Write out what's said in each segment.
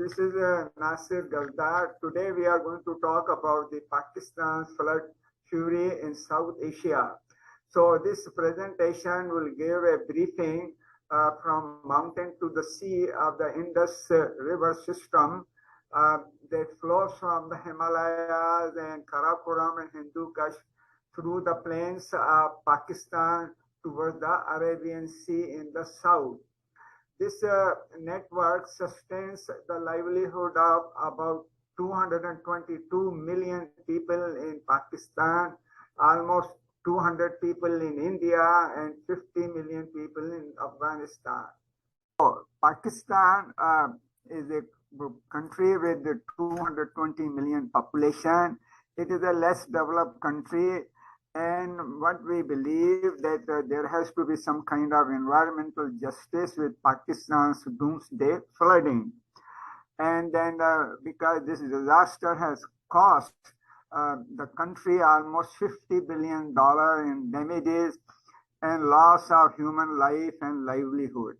This is Nasir Galdar. Today we are going to talk about the Pakistan's flood fury in South Asia. So this presentation will give a briefing from mountain to the sea of the Indus River system that flows from the Himalayas and Karakoram and Hindu Kush through the plains of Pakistan towards the Arabian Sea in the south. This network sustains the livelihood of about 222 million people in Pakistan, almost 200 people in India, and 50 million people in Afghanistan. So, Pakistan is a country with 220 million population. It is a less developed country, and what we believe that there has to be some kind of environmental justice with Pakistan's doomsday flooding. And then because this disaster has cost the country almost $50 billion in damages and loss of human life and livelihood.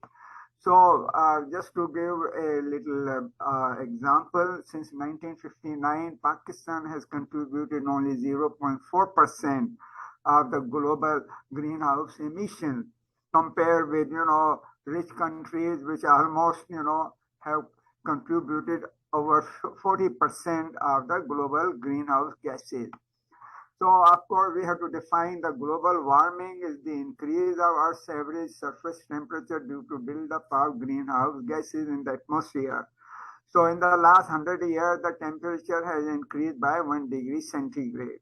So just to give a little example, since 1959, Pakistan has contributed only 0.4% of the global greenhouse emission, compared with, rich countries which almost, have contributed over 40% of the global greenhouse gases. So, of course, we have to define the global warming is the increase of Earth's average surface temperature due to buildup of greenhouse gases in the atmosphere. So, in the last 100 years, the temperature has increased by 1 degree centigrade.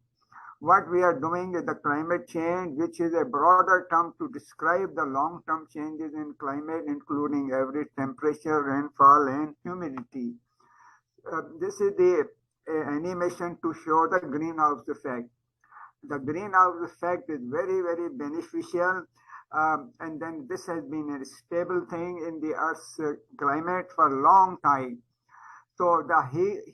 What we are doing is the climate change, which is a broader term to describe the long-term changes in climate, including average temperature, rainfall, and humidity. This is the animation to show the greenhouse effect. The greenhouse effect is very, very beneficial, and then this has been a stable thing in the Earth's climate for a long time. So the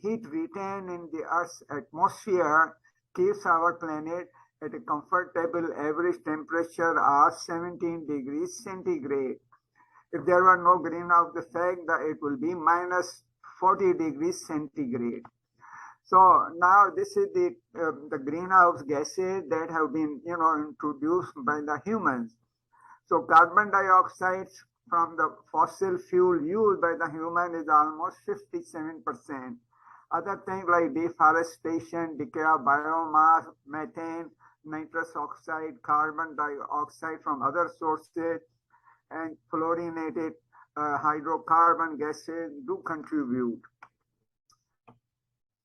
heat retained in the Earth's atmosphere keeps our planet at a comfortable average temperature of 17 degrees centigrade. If there were no greenhouse effect, it will be minus 40 degrees centigrade. So now this is the greenhouse gases that have been, introduced by the humans. So carbon dioxide from the fossil fuel used by the human is almost 57%. Other things like deforestation, decay of biomass, methane, nitrous oxide, carbon dioxide from other sources, and fluorinated hydrocarbon gases do contribute.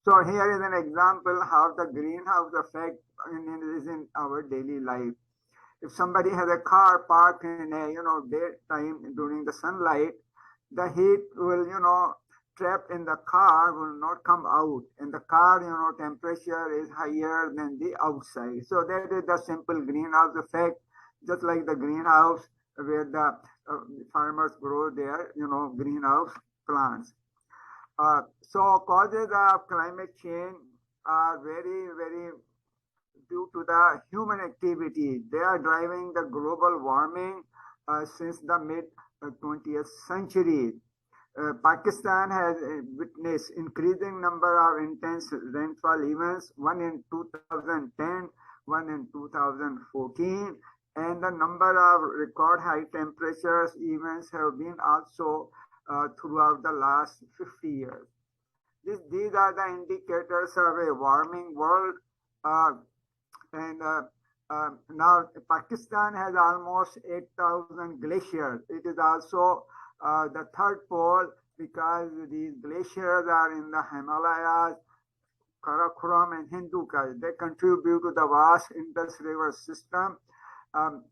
So here is an example how the greenhouse effect is in our daily life. If somebody has a car parked in a daytime during the sunlight, the heat will trapped in the car will not come out, and the car temperature is higher than the outside. So that is the simple greenhouse effect, just like the greenhouse where the farmers grow their greenhouse plants. So causes of climate change are very, very due to the human activity. They are driving the global warming since the mid 20th century. Pakistan has witnessed increasing number of intense rainfall events, one in 2010, one in 2014, and the number of record high temperatures events have been also throughout the last 50 years. These are the indicators of a warming world. Now Pakistan has almost 8,000 glaciers. It is also the third pole because these glaciers are in the Himalayas, Karakoram, and Hindu Kush. They contribute to the vast Indus River system,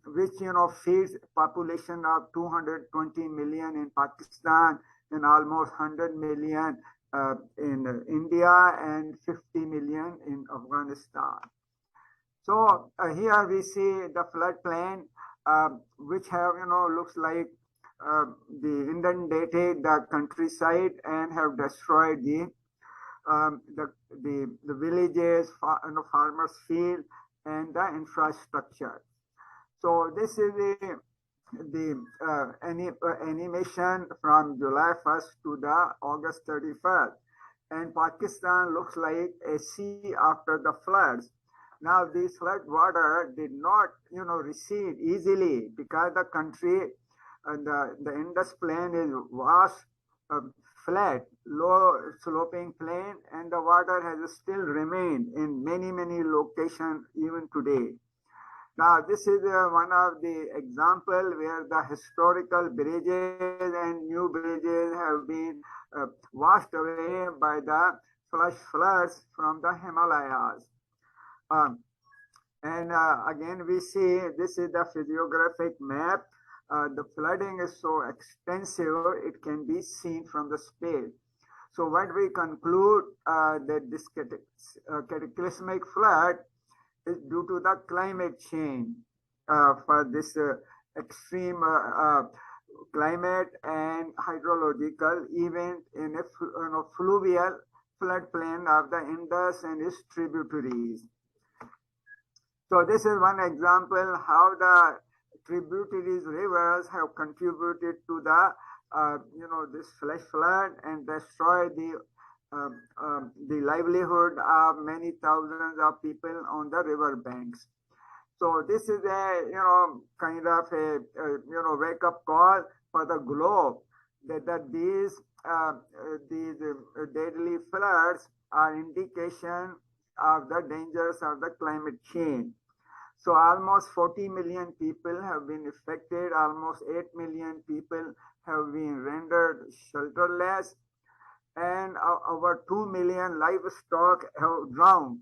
which feeds population of 220 million in Pakistan and almost 100 million in India and 50 million in Afghanistan. So here we see the floodplain, which have looks like the inundated the countryside and have destroyed the villages, farmers' field, and the infrastructure. So this is the the animation from July 1st to the August 31st. And Pakistan looks like a sea after the floods. Now, this flood water did not, recede easily because the country, the Indus plain is vast, uh, flat, low sloping plain, and the water has still remained in many, many locations even today. Now, this is one of the example where the historical bridges and new bridges have been washed away by the flash floods from the Himalayas. Um, and again, we see this is the physiographic map. The flooding is so extensive, it can be seen from the space. So what we conclude that this cataclysmic flood is due to the climate change for this extreme climate and hydrological event in a fluvial floodplain of the Indus and its tributaries. So this is one example how the tributaries rivers have contributed to the this flash flood and destroy the livelihood of many thousands of people on the river banks. So this is a kind of a wake up call for the globe that these deadly floods are indication of the dangers of the climate change. So almost 40 million people have been affected. Almost 8 million people have been rendered shelterless, and over 2 million livestock have drowned.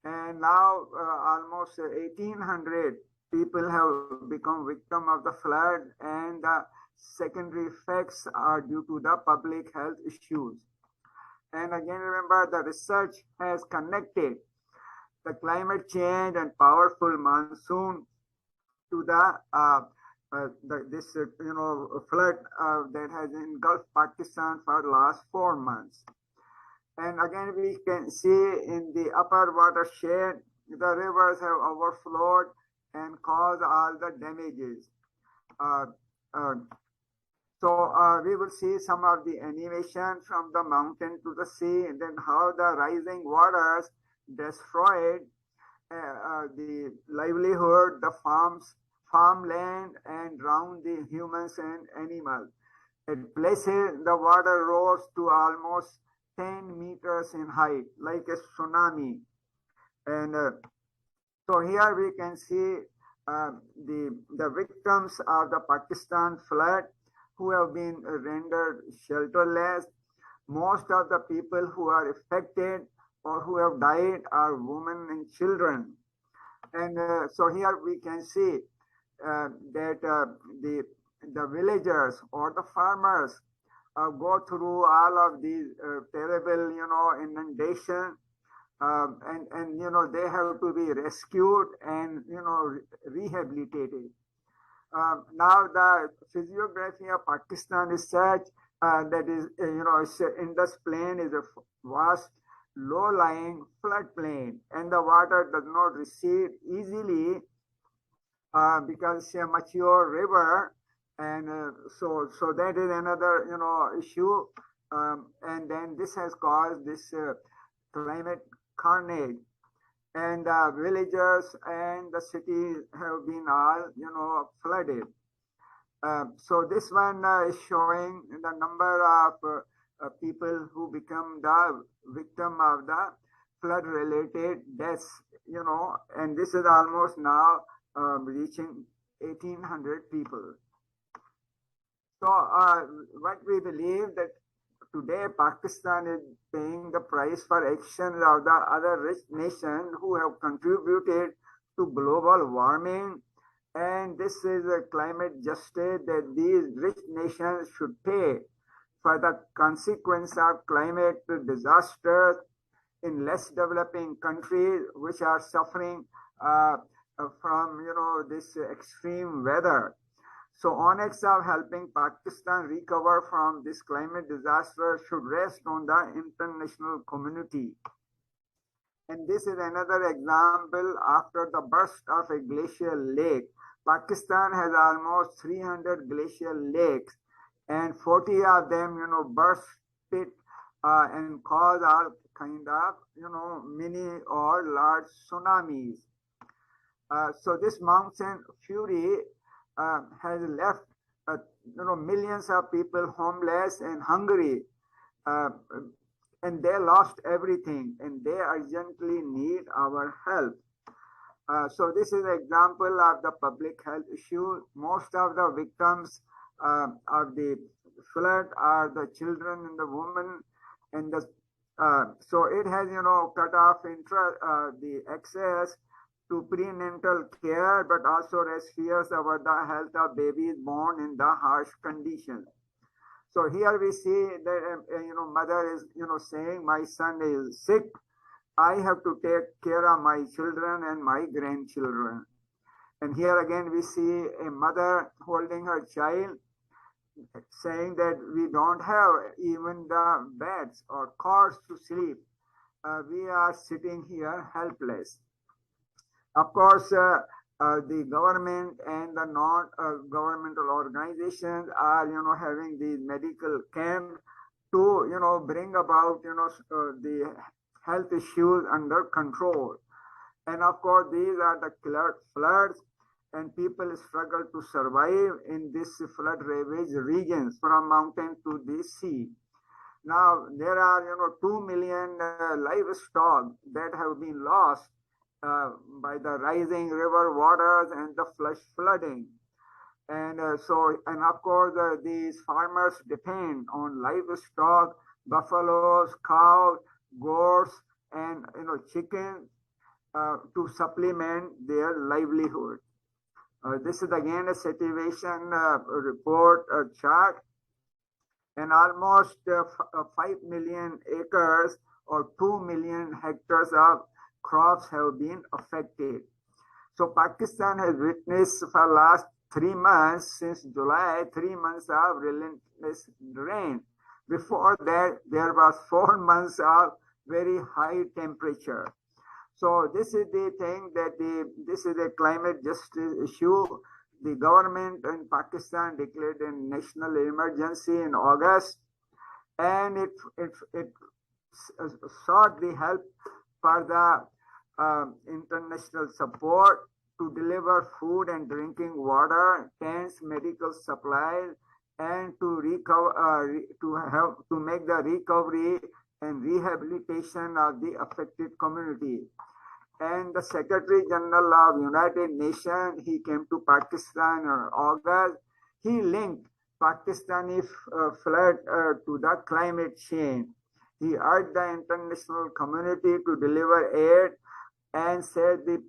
And now almost 1,800 people have become victim of the flood, and the secondary effects are due to the public health issues. And again, remember, the research has connected the climate change and powerful monsoon to this flood that has engulfed Pakistan for the last 4 months. And again, we can see in the upper watershed, the rivers have overflowed and caused all the damages. So we will see some of the animation from the mountain to the sea, and then how the rising waters destroyed the livelihood, the farmland, and drowned the humans and animals. At places, the water rose to almost 10 meters in height, like a tsunami. And so here we can see the victims of the Pakistan flood who have been rendered shelterless. Most of the people who are affected or who have died are women and children. And so here we can see that the villagers or the farmers go through all of these terrible, inundation, and they have to be rescued and rehabilitated. Now the physiography of Pakistan is such that is Indus plain is a vast, low-lying floodplain, and the water does not recede easily because it's a mature river. And so that is another issue, and then this has caused this climate carnage, and villagers and the cities have been all flooded. So this one is showing the number of people who become the victim of the flood related deaths, and this is almost now reaching 1,800 people. So what we believe that today Pakistan is paying the price for actions of the other rich nations who have contributed to global warming, and this is a climate justice that these rich nations should pay for the consequence of climate disasters in less developing countries which are suffering from this extreme weather. So onus of helping Pakistan recover from this climate disaster should rest on the international community. And this is another example after the burst of a glacial lake. Pakistan has almost 300 glacial lakes, and 40 of them, burst it and cause all kind of, mini or large tsunamis. So this mountain fury has left, millions of people homeless and hungry, uh, and they lost everything, and they urgently need our help. So this is an example of the public health issue. Most of the victims of the flood are the children and the women, and so it has, cut off the access to prenatal care, but also raised fears about the health of babies born in the harsh conditions. So here we see that, mother is, saying, my son is sick. I have to take care of my children and my grandchildren. And here again, we see a mother holding her child, saying that we don't have even the beds or cots to sleep. We are sitting here helpless. Of course, the government and the non-governmental organizations are, having these medical camps to, bring about, the health issues under control. And of course, these are the floods, and people struggle to survive in this flood-ravaged regions from mountain to the sea. Now, there are, 2 million livestock that have been lost by the rising river waters and the flash flooding. And and of course, these farmers depend on livestock, buffaloes, cows, goats, and chickens to supplement their livelihood. This is again a situation report chart, and almost 5 million acres or 2 million hectares of crops have been affected. So Pakistan has witnessed for the last 3 months, since July, 3 months of relentless rain. Before that, there was 4 months of very high temperature. So this is the thing that this is a climate justice issue. The government in Pakistan declared a national emergency in August, and it sought the help for the international support to deliver food and drinking water, tents, medical supplies, and to recover, to make the recovery and rehabilitation of the affected community. And the Secretary General of United Nations, he came to Pakistan in August. He linked Pakistani flood to the climate change. He urged the international community to deliver aid and said that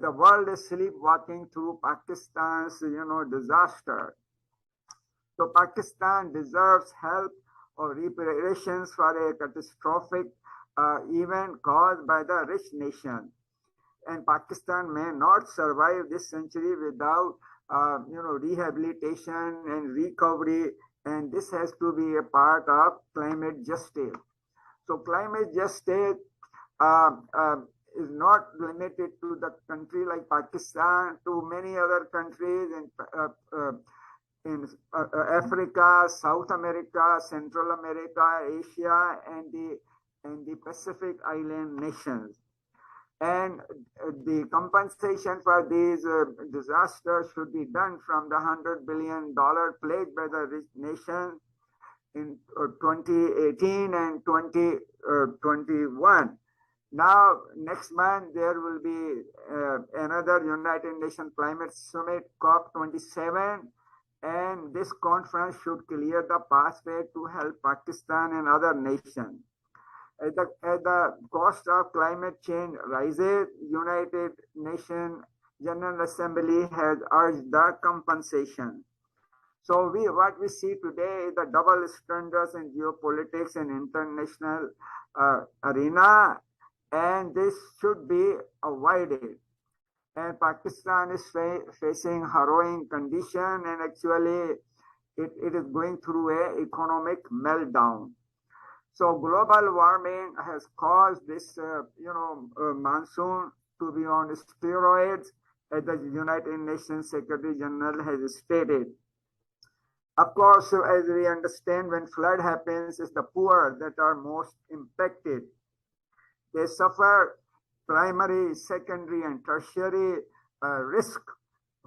the world is sleepwalking through Pakistan's, disaster. So Pakistan deserves help or reparations for a catastrophic event caused by the rich nation. And Pakistan may not survive this century without, rehabilitation and recovery. And this has to be a part of climate justice. So climate justice is not limited to the country like Pakistan, to many other countries in Africa, South America, Central America, Asia, and the Pacific Island nations. And the compensation for these disasters should be done from the $100 billion pledged by the rich nation in 2018 and 2021. Now, next month, there will be another United Nations Climate Summit, COP27, and this conference should clear the pathway to help Pakistan and other nations. As the cost of climate change rises, United Nations General Assembly has urged the compensation. So what we see today is the double standards in geopolitics and international arena, and this should be avoided. And Pakistan is facing harrowing condition, and actually it is going through an economic meltdown. So global warming has caused this, monsoon to be on steroids, as the United Nations Secretary General has stated. Of course, as we understand, when flood happens, it's the poor that are most impacted. They suffer primary, secondary, and tertiary risk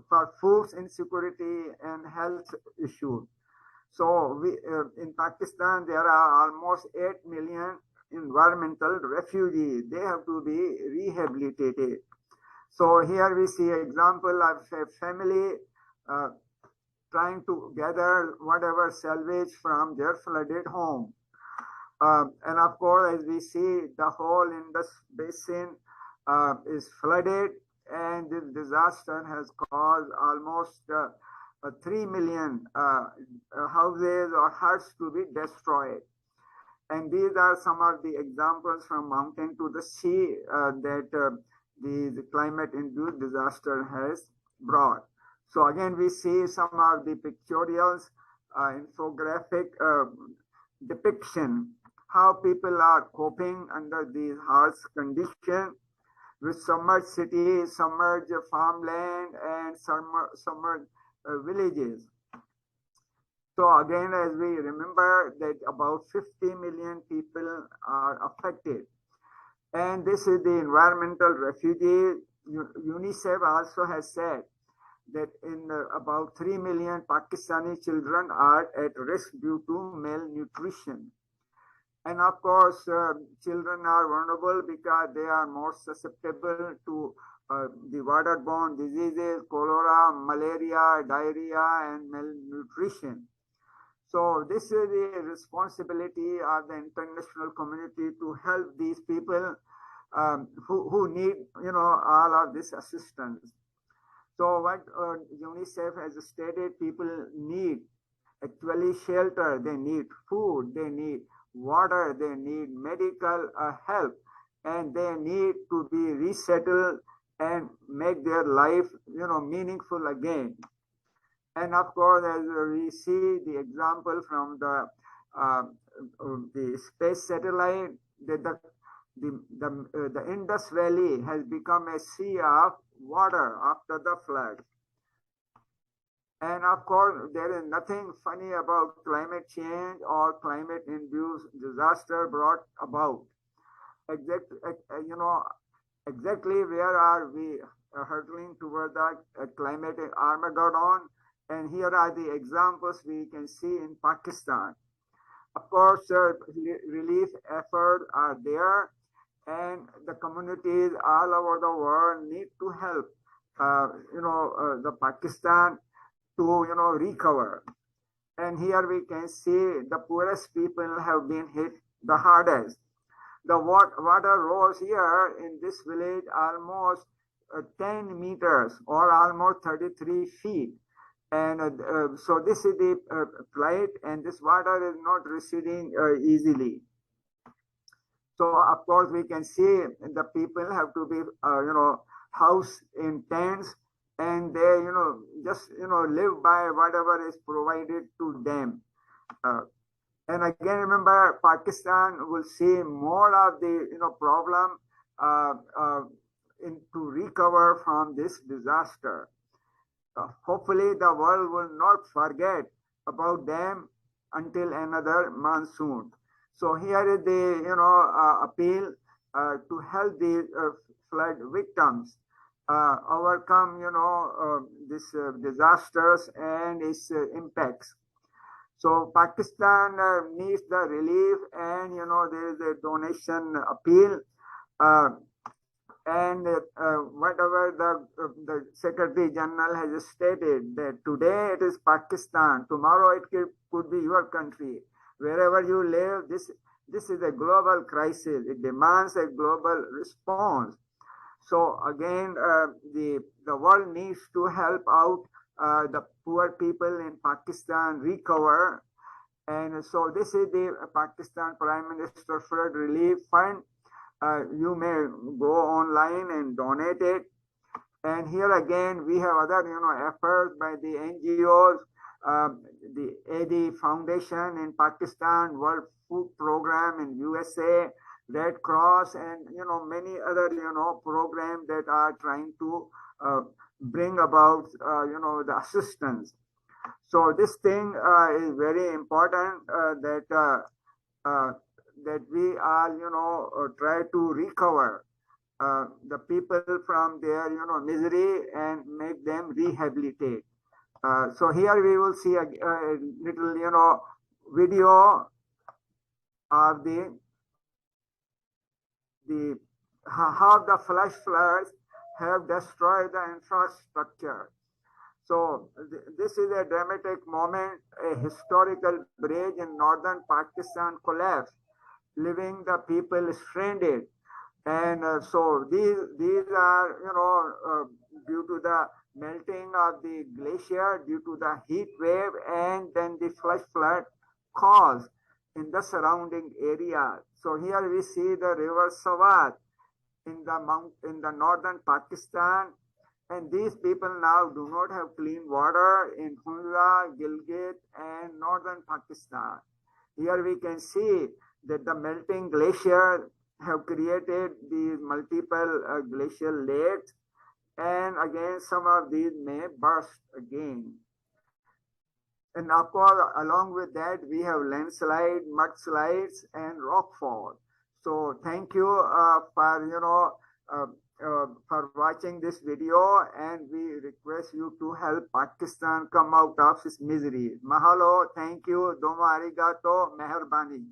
for food insecurity and health issues. So in Pakistan, there are almost 8 million environmental refugees. They have to be rehabilitated. So here we see example of a family trying to gather whatever salvage from their flooded home. And of course, as we see, the whole Indus Basin is flooded, and this disaster has caused almost 3 million houses or huts to be destroyed. And these are some of the examples from mountain to the sea that the climate-induced disaster has brought. So again, we see some of the pictorials, infographic depiction, how people are coping under these harsh conditions with submerged cities, submerged farmland, and submerged villages. So again, as we remember that about 50 million people are affected. And this is the environmental refugee. UNICEF also has said that in about 3 million Pakistani children are at risk due to malnutrition. And of course, children are vulnerable because they are more susceptible to the waterborne diseases, cholera, malaria, diarrhea, and malnutrition. So this is the responsibility of the international community to help these people who need, all of this assistance. So what UNICEF has stated, people need actually shelter, they need food, they need water, they need medical help, and they need to be resettled and make their life, meaningful again. And of course, as we see the example from the space satellite, that the Indus Valley has become a sea of water after the flood. And of course, there is nothing funny about climate change or climate-induced disaster brought about. Exactly where are we hurtling toward the climate Armageddon? And here are the examples we can see in Pakistan. Of course, relief efforts are there, and the communities all over the world need to help, the Pakistan to, recover. And here we can see the poorest people have been hit the hardest. The water rose here in this village almost 10 meters or almost 33 feet. And so this is the plight, and this water is not receding easily. So of course we can see the people have to be, housed in tents, and they, just, live by whatever is provided to them. And again, remember, Pakistan will see more of the, problem to recover from this disaster. Hopefully the world will not forget about them until another monsoon. So here is the appeal to help the flood victims overcome these disasters and its impacts. So Pakistan needs the relief, and there is a donation appeal. And whatever the Secretary General has stated, that today it is Pakistan, tomorrow it could be your country. Wherever you live, this is a global crisis. It demands a global response. So again, the world needs to help out the poor people in Pakistan recover. And so this is the Pakistan Prime Minister Flood Relief Fund. You may go online and donate it. And here again, we have other, efforts by the NGOs, the AD Foundation in Pakistan, World Food Program in USA, Red Cross, and, many other, programs that are trying to bring about, the assistance. So this thing is very important, that we are, try to recover the people from their, misery and make them rehabilitate. So here we will see a little, video of the how the flash floods have destroyed the infrastructure. So this is a dramatic moment. A historical bridge in northern Pakistan collapsed, leaving the people stranded. And so these are, due to the melting of the glacier, due to the heat wave, and then the flash flood caused in the surrounding area. So here we see the river Sawat in the northern Pakistan, and these people now do not have clean water in Hunza, Gilgit, and northern Pakistan. Here we can see that the melting glacier have created these multiple glacial lakes, and again some of these may burst again. And of course, along with that, we have landslide, mudslides, and rockfall. So thank you for for watching this video, and we request you to help Pakistan come out of this misery. Mahalo, thank you, domo arigato, meharbani.